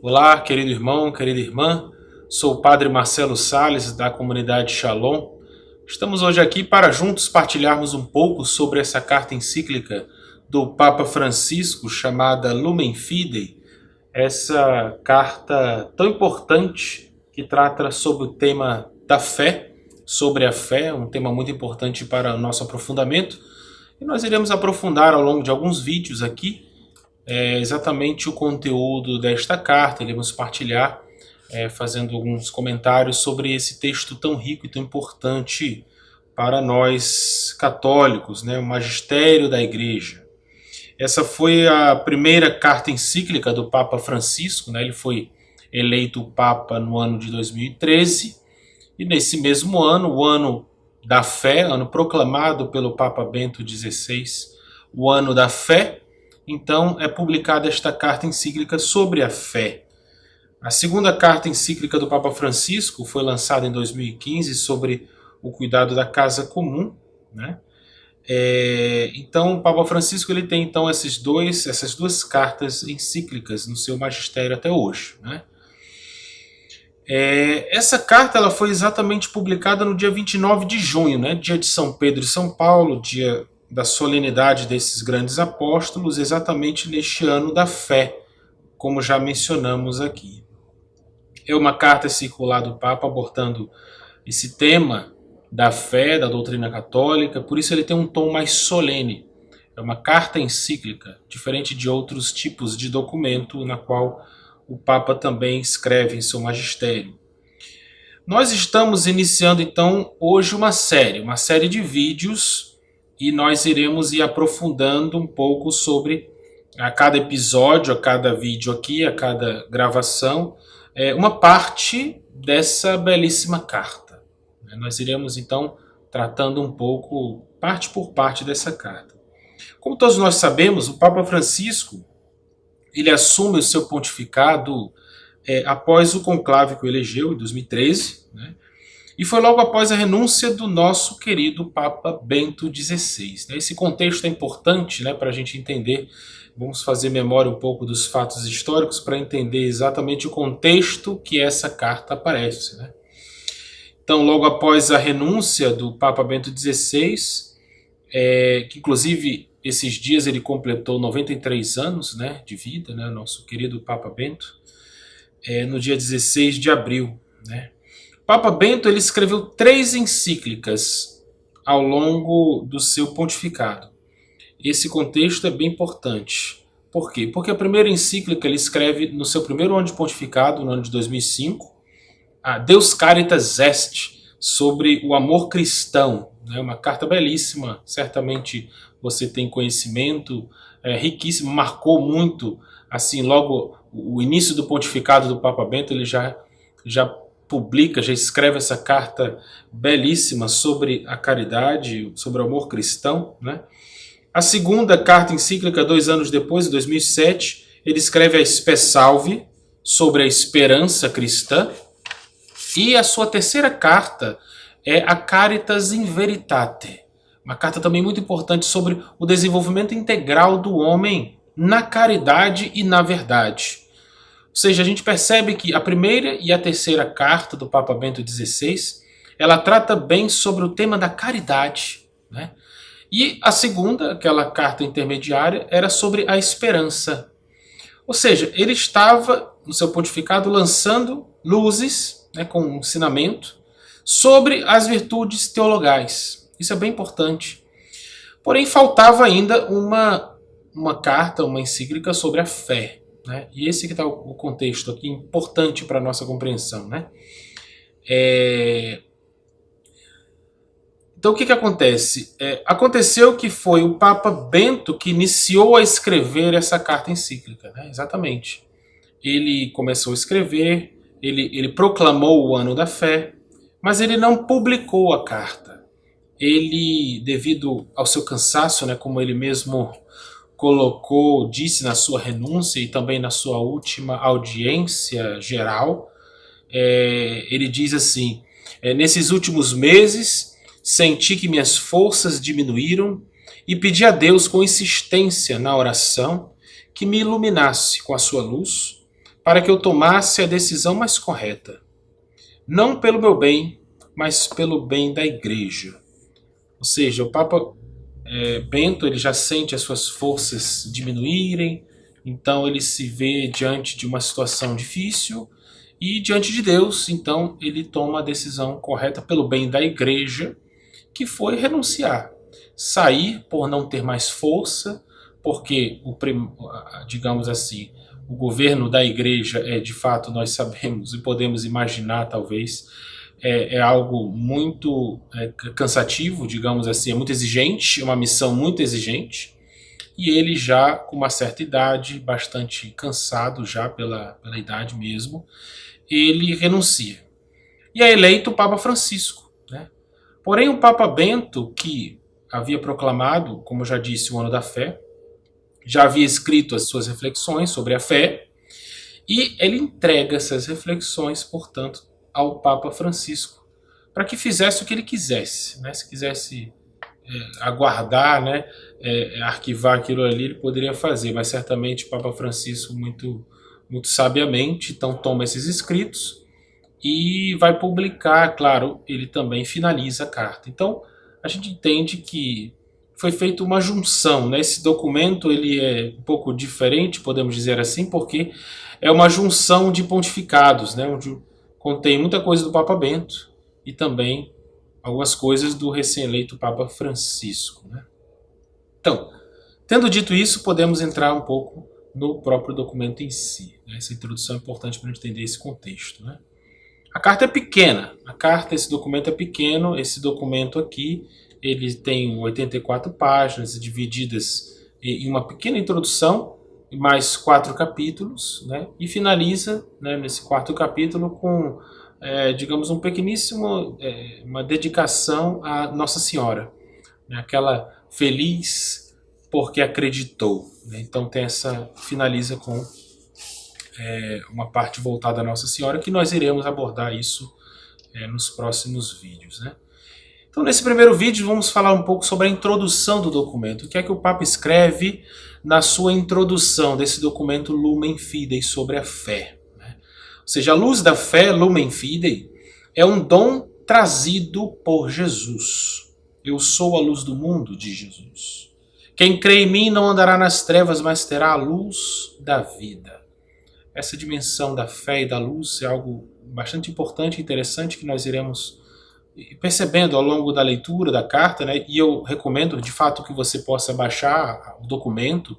Olá, querido irmão, querida irmã. Sou o Padre Marcelo Sales, da comunidade Shalom. Estamos hoje aqui para juntos partilharmos um pouco sobre essa carta encíclica do Papa Francisco, chamada Lumen Fidei. Essa carta tão importante que trata sobre o tema da fé, sobre a fé, um tema muito importante para o nosso aprofundamento. E nós iremos aprofundar ao longo de alguns vídeos aqui exatamente o conteúdo desta carta. Iremos partilhar, fazendo alguns comentários sobre esse texto tão rico e tão importante para nós católicos, né? O magistério da Igreja. Essa foi a primeira carta encíclica do Papa Francisco, né? Ele foi eleito Papa no ano de 2013, e nesse mesmo ano, o ano da fé, ano proclamado pelo Papa Bento XVI, o ano da fé, então é publicada esta carta encíclica sobre a fé. A segunda carta encíclica do Papa Francisco foi lançada em 2015 sobre o cuidado da casa comum, né? Então o Papa Francisco ele tem então essas duas cartas encíclicas no seu magistério até hoje, né? Essa carta ela foi exatamente publicada no dia 29 de junho, né? Dia de São Pedro e São Paulo, dia da solenidade desses grandes apóstolos, exatamente neste ano da fé, como já mencionamos aqui. É uma carta circular do Papa abordando esse tema da fé, da doutrina católica, por isso ele tem um tom mais solene. É uma carta encíclica, diferente de outros tipos de documento na qual o Papa também escreve em seu magistério. Nós estamos iniciando então hoje uma série de vídeos, e nós iremos ir aprofundando um pouco sobre a cada episódio, a cada vídeo aqui, a cada gravação, uma parte dessa belíssima carta. Nós iremos então tratando um pouco, parte por parte dessa carta. Como todos nós sabemos, o Papa Francisco ele assume o seu pontificado após o conclave que o elegeu em 2013, né? E foi logo após a renúncia do nosso querido Papa Bento XVI. Esse contexto é importante, né, para a gente entender. Vamos fazer memória um pouco dos fatos históricos para entender exatamente o contexto que essa carta aparece, né? Então, logo após a renúncia do Papa Bento XVI, que inclusive esses dias ele completou 93 anos, né, de vida, né, nosso querido Papa Bento, no dia 16 de abril, né? Papa Bento ele escreveu 3 encíclicas ao longo do seu pontificado. Esse contexto é bem importante. Por quê? Porque a primeira encíclica ele escreve no seu primeiro ano de pontificado, no ano de 2005, a Deus Caritas Est, sobre o amor cristão. Né? Uma carta belíssima, certamente você tem conhecimento, riquíssimo, marcou muito, assim, logo o início do pontificado do Papa Bento, ele já publica, já escreve essa carta belíssima sobre a caridade, sobre o amor cristão, né? A segunda carta encíclica, 2 anos depois, em 2007, ele escreve a Spe Salvi, sobre a esperança cristã. E a sua terceira carta é a Caritas in Veritate, uma carta também muito importante sobre o desenvolvimento integral do homem na caridade e na verdade. Ou seja, a gente percebe que a primeira e a terceira carta do Papa Bento XVI, ela trata bem sobre o tema da caridade, né? E a segunda, aquela carta intermediária, era sobre a esperança. Ou seja, ele estava, no seu pontificado, lançando luzes, né, com um ensinamento, sobre as virtudes teologais. Isso é bem importante. Porém, faltava ainda uma carta, uma encíclica sobre a fé. Né? E esse que está o contexto aqui importante para a nossa compreensão, né? Então o que acontece? Aconteceu que foi o Papa Bento que iniciou a escrever essa carta encíclica, né? Exatamente. Ele começou a escrever, ele proclamou o ano da fé, mas ele não publicou a carta. Ele, devido ao seu cansaço, né, como ele mesmo disse na sua renúncia e também na sua última audiência geral, ele diz assim: nesses últimos meses senti que minhas forças diminuíram e pedi a Deus com insistência na oração que me iluminasse com a sua luz para que eu tomasse a decisão mais correta, não pelo meu bem, mas pelo bem da igreja. Ou seja, o Papa Bento ele já sente as suas forças diminuírem, então ele se vê diante de uma situação difícil e diante de Deus, então ele toma a decisão correta pelo bem da igreja, que foi renunciar, sair por não ter mais força, porque digamos assim, o governo da igreja de fato nós sabemos e podemos imaginar talvez algo muito cansativo, digamos assim, é muito exigente, é uma missão muito exigente, e ele já com uma certa idade, bastante cansado já pela idade mesmo, ele renuncia. E é eleito o Papa Francisco, né? Porém o Papa Bento, que havia proclamado, como eu já disse, o Ano da Fé, já havia escrito as suas reflexões sobre a fé, e ele entrega essas reflexões, portanto, ao Papa Francisco, para que fizesse o que ele quisesse, né? Se quisesse aguardar, né, arquivar aquilo ali, ele poderia fazer, mas certamente o Papa Francisco, muito, muito sabiamente, então toma esses escritos e vai publicar, claro, ele também finaliza a carta. Então, a gente entende que foi feita uma junção, né? Esse documento ele é um pouco diferente, podemos dizer assim, porque é uma junção de pontificados, né? Onde contém muita coisa do Papa Bento e também algumas coisas do recém-eleito Papa Francisco, né? Então, tendo dito isso, podemos entrar um pouco no próprio documento em si, né? Essa introdução é importante para a gente entender esse contexto, né? A carta é pequena, esse documento é pequeno, esse documento aqui ele tem 84 páginas divididas em uma pequena introdução e mais 4 capítulos, né? E finaliza, né, nesse 4º capítulo com digamos, um pequeníssimo, uma dedicação à Nossa Senhora, né? Aquela feliz porque acreditou, né? Então finaliza com uma parte voltada à Nossa Senhora, que nós iremos abordar isso nos próximos vídeos, né? Então nesse primeiro vídeo vamos falar um pouco sobre a introdução do documento, o que é que o Papa escreve na sua introdução desse documento Lumen Fidei sobre a fé. Ou seja, a luz da fé, Lumen Fidei, é um dom trazido por Jesus. Eu sou a luz do mundo, diz Jesus. Quem crê em mim não andará nas trevas, mas terá a luz da vida. Essa dimensão da fé e da luz é algo bastante importante e interessante que nós iremos percebendo ao longo da leitura da carta, né? E eu recomendo de fato que você possa baixar o documento.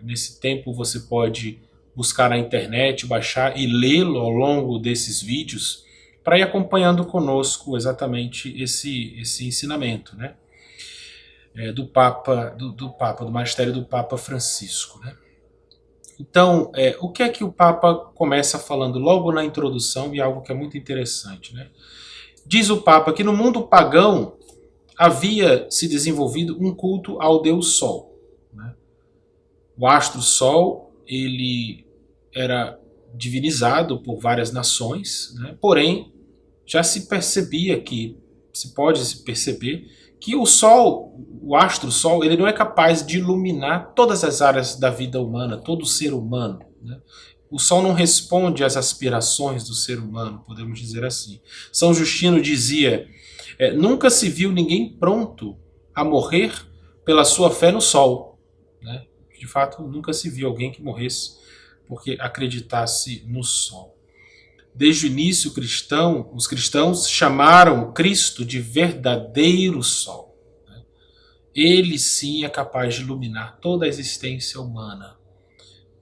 Nesse tempo você pode buscar na internet, baixar e lê-lo ao longo desses vídeos para ir acompanhando conosco exatamente esse ensinamento, né? Do magistério do Papa Francisco, né? Então, o que é que o Papa começa falando logo na introdução, e algo que é muito interessante, né? Diz o Papa que no mundo pagão havia se desenvolvido um culto ao Deus Sol, né? O astro Sol, ele era divinizado por várias nações, né? Porém, já se percebia se pode se perceber que o Sol, o astro Sol, ele não é capaz de iluminar todas as áreas da vida humana, todo ser humano, né? O Sol não responde às aspirações do ser humano, podemos dizer assim. São Justino dizia, nunca se viu ninguém pronto a morrer pela sua fé no Sol, né? De fato, nunca se viu alguém que morresse porque acreditasse no Sol. Desde o início os cristãos chamaram Cristo de verdadeiro Sol, né? Ele sim é capaz de iluminar toda a existência humana,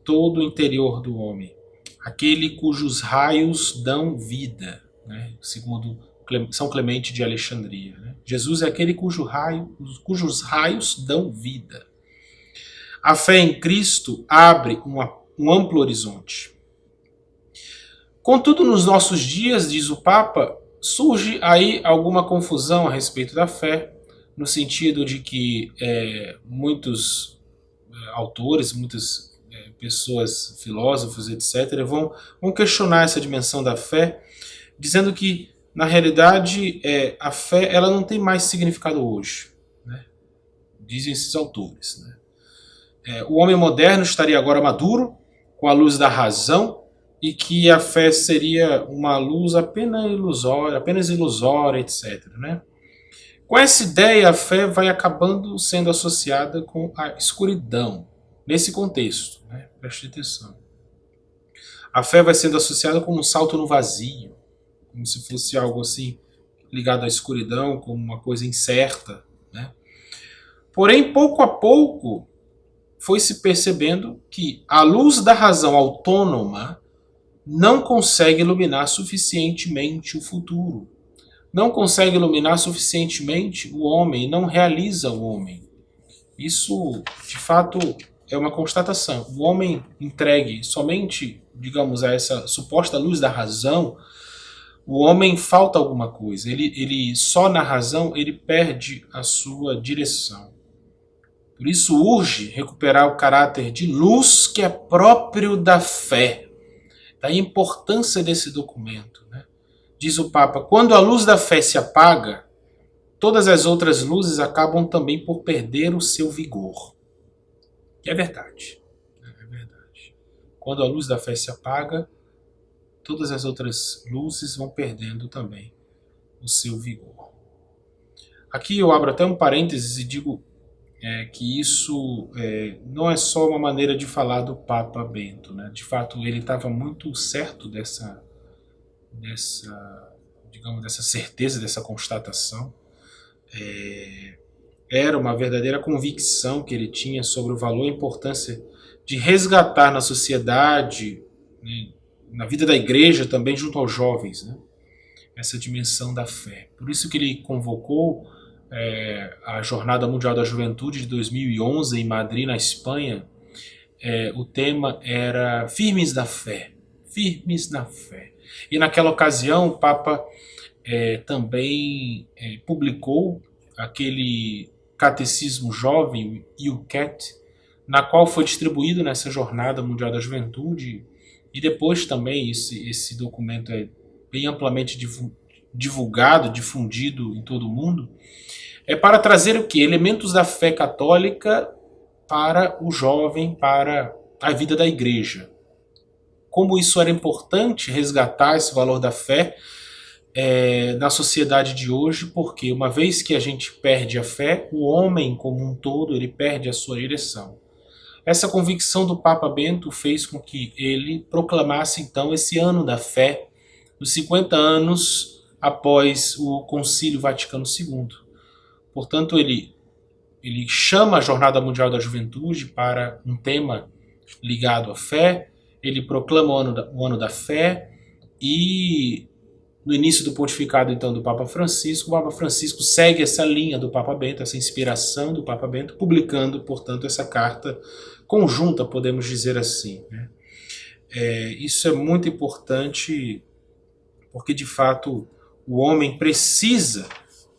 todo o interior do homem, aquele cujos raios dão vida, né? Segundo São Clemente de Alexandria, né? Jesus é aquele cujos raios dão vida. A fé em Cristo abre um amplo horizonte. Contudo, nos nossos dias, diz o Papa, surge aí alguma confusão a respeito da fé, no sentido de que muitos autores, muitas pessoas, filósofos, etc., vão questionar essa dimensão da fé, dizendo que, na realidade, a fé ela não tem mais significado hoje, né? Dizem esses autores, né? O homem moderno estaria agora maduro com a luz da razão, e que a fé seria uma luz apenas ilusória, etc. Né? Com essa ideia, a fé vai acabando sendo associada com a escuridão, nesse contexto. Né? Preste atenção. A fé vai sendo associada com um salto no vazio, como se fosse algo assim ligado à escuridão, como uma coisa incerta. Né? Porém, pouco a pouco, foi se percebendo que a luz da razão autônoma não consegue iluminar suficientemente o futuro. Não consegue iluminar suficientemente o homem, não realiza o homem. Isso, de fato, é uma constatação. O homem entregue somente, digamos, a essa suposta luz da razão, o homem falta alguma coisa. Ele só na razão ele perde a sua direção. Por isso urge recuperar o caráter de luz que é próprio da fé. Daí a importância desse documento. Né? Diz o Papa, quando a luz da fé se apaga, todas as outras luzes acabam também por perder o seu vigor. E é verdade. É verdade. Quando a luz da fé se apaga, todas as outras luzes vão perdendo também o seu vigor. Aqui eu abro até um parênteses e digo que isso não é só uma maneira de falar do Papa Bento. Né? De fato, ele estava muito certo dessa certeza, dessa constatação. Era uma verdadeira convicção que ele tinha sobre o valor e a importância de resgatar na sociedade, né, na vida da igreja também junto aos jovens, né, essa dimensão da fé. Por isso que ele convocou a Jornada Mundial da Juventude de 2011 em Madrid, na Espanha. O tema era Firmes na Fé. Firmes na Fé. E naquela ocasião o Papa também publicou aquele catecismo jovem, IUCAT, na qual foi distribuído nessa Jornada Mundial da Juventude, e depois também esse documento é bem amplamente divulgado, difundido em todo o mundo, para trazer o quê? Elementos da fé católica para o jovem, para a vida da igreja. Como isso era importante resgatar esse valor da fé na sociedade de hoje, porque uma vez que a gente perde a fé, o homem como um todo ele perde a sua direção. Essa convicção do Papa Bento fez com que ele proclamasse então esse ano da fé, nos 50 anos após o Concílio Vaticano II. Portanto, ele chama a Jornada Mundial da Juventude para um tema ligado à fé, ele proclama o ano da fé, e no início do pontificado então do Papa Francisco, o Papa Francisco segue essa linha do Papa Bento, essa inspiração do Papa Bento, publicando, portanto, essa carta conjunta, podemos dizer assim. Né? Isso é muito importante, porque de fato o homem precisa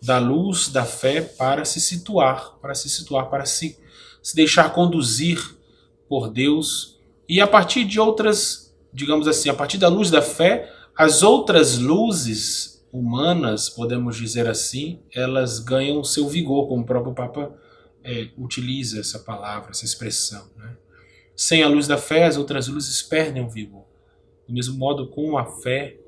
da luz da fé para se situar, para se deixar conduzir por Deus, e a partir de outras, digamos assim, a partir da luz da fé, as outras luzes humanas, podemos dizer assim, elas ganham seu vigor, como o próprio Papa utiliza essa palavra, essa expressão. Né? Sem a luz da fé, as outras luzes perdem o vigor. Do mesmo modo, com a fé,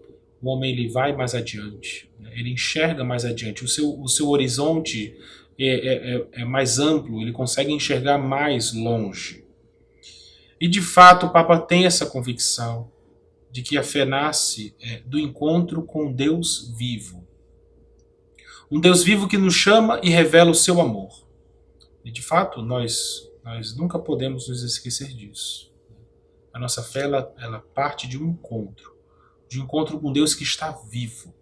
o homem ele vai mais adiante, né? Ele enxerga mais adiante, o seu horizonte é mais amplo, ele consegue enxergar mais longe. E de fato o Papa tem essa convicção de que a fé nasce do encontro com Deus vivo. Um Deus vivo que nos chama e revela o seu amor. E de fato nós nunca podemos nos esquecer disso. A nossa fé ela parte de um encontro com Deus que está vivo.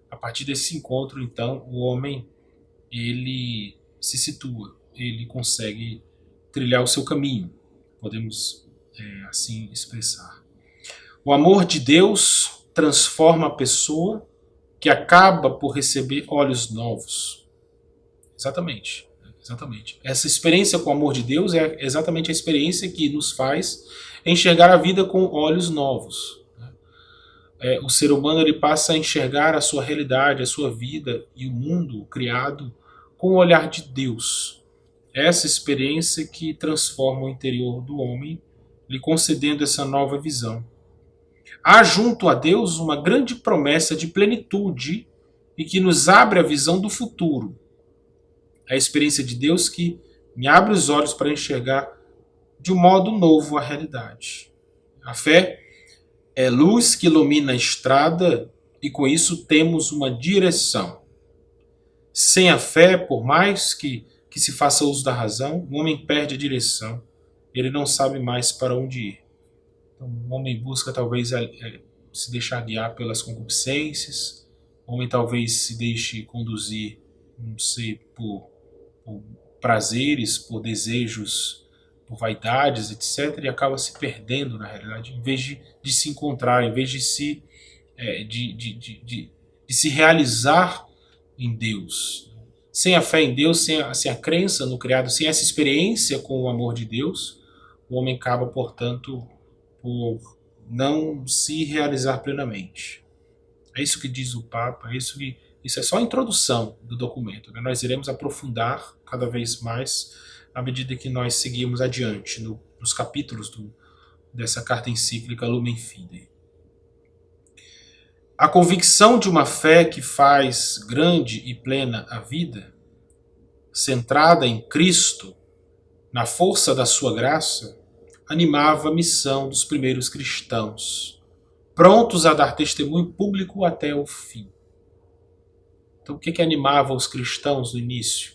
A partir desse encontro, então, o homem ele se situa, ele consegue trilhar o seu caminho, podemos assim expressar. O amor de Deus transforma a pessoa, que acaba por receber olhos novos. Exatamente. Essa experiência com o amor de Deus é exatamente a experiência que nos faz enxergar a vida com olhos novos. O ser humano ele passa a enxergar a sua realidade, a sua vida e o mundo criado com o olhar de Deus. Essa experiência que transforma o interior do homem lhe concedendo essa nova visão. Há junto a Deus uma grande promessa de plenitude e que nos abre a visão do futuro. A experiência de Deus que me abre os olhos para enxergar de um modo novo a realidade. A fé é luz que ilumina a estrada e com isso temos uma direção. Sem a fé, por mais que se faça uso da razão, o homem perde a direção. Ele não sabe mais para onde ir. Então, o homem busca talvez se deixar guiar pelas concupiscências, o homem talvez se deixe conduzir, não sei, por prazeres, por desejos, por vaidades, etc., e acaba se perdendo na realidade, em vez de se encontrar, em vez de se realizar em Deus. Sem a fé em Deus, sem a crença no criado, sem essa experiência com o amor de Deus, o homem acaba, portanto, por não se realizar plenamente. É isso que diz o Papa, isso é só a introdução do documento. Né? Nós iremos aprofundar cada vez mais à medida que nós seguimos adiante nos capítulos dessa carta encíclica Lumen Fidei. A convicção de uma fé que faz grande e plena a vida, centrada em Cristo, na força da sua graça, animava a missão dos primeiros cristãos, prontos a dar testemunho público até o fim. Então, o que animava os cristãos no início?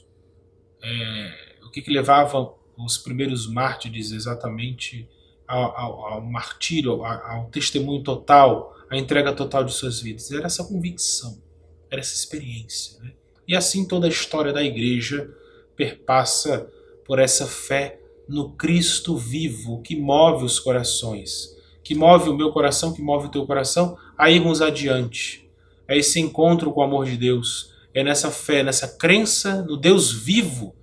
O que levava os primeiros mártires exatamente ao martírio, ao testemunho total, à entrega total de suas vidas? Era essa convicção, era essa experiência. Né? E assim toda a história da igreja perpassa por essa fé no Cristo vivo que move os corações, que move o meu coração, que move o teu coração a irmos adiante. É esse encontro com o amor de Deus, é nessa fé, nessa crença no Deus vivo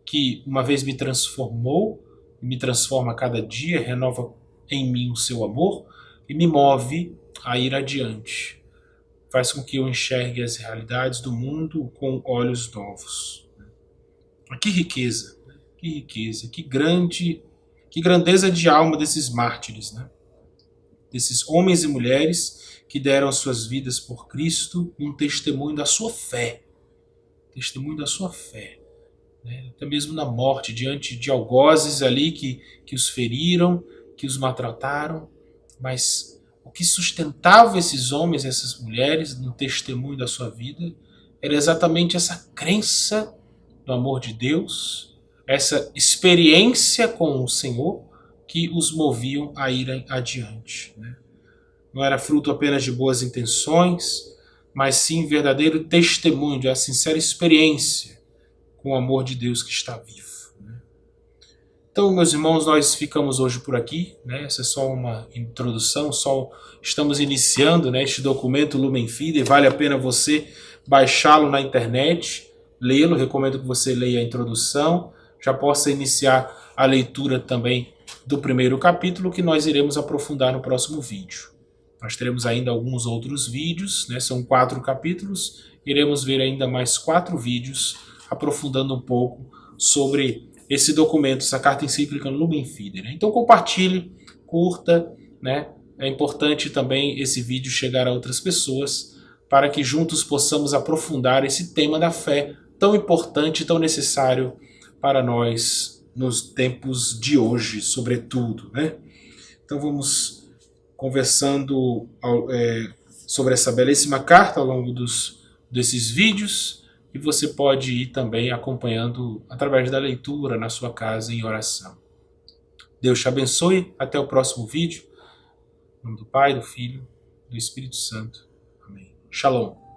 que uma vez me transformou, me transforma a cada dia, renova em mim o seu amor e me move a ir adiante. Faz com que eu enxergue as realidades do mundo com olhos novos. Que riqueza! Que riqueza, que grandeza de alma desses mártires, né? Desses homens e mulheres que deram suas vidas por Cristo, um testemunho da sua fé. Testemunho da sua fé. Né? Até mesmo na morte, diante de algozes ali que os feriram, que os maltrataram. Mas o que sustentava esses homens e essas mulheres no testemunho da sua vida era exatamente essa crença no amor de Deus, essa experiência com o Senhor que os moviam a irem adiante. Né? Não era fruto apenas de boas intenções, mas sim verdadeiro testemunho, de a sincera experiência com o amor de Deus que está vivo. Né? Então, meus irmãos, nós ficamos hoje por aqui. Né? Essa é só uma introdução, estamos iniciando, né, este documento Lumen Fidei. Vale a pena você baixá-lo na internet, lê-lo, recomendo que você leia a introdução, já possa iniciar a leitura também do primeiro capítulo, que nós iremos aprofundar no próximo vídeo. Nós teremos ainda alguns outros vídeos, né? São 4 capítulos, iremos ver ainda mais 4 vídeos, aprofundando um pouco sobre esse documento, essa carta encíclica Lumen Fidei. Né? Então compartilhe, curta, né? É importante também esse vídeo chegar a outras pessoas, para que juntos possamos aprofundar esse tema da fé, tão importante, tão necessário para nós nos tempos de hoje, sobretudo. Né? Então vamos conversando sobre essa belíssima carta ao longo desses vídeos, e você pode ir também acompanhando através da leitura na sua casa em oração. Deus te abençoe, até o próximo vídeo. Em nome do Pai, do Filho, do Espírito Santo. Amém. Shalom.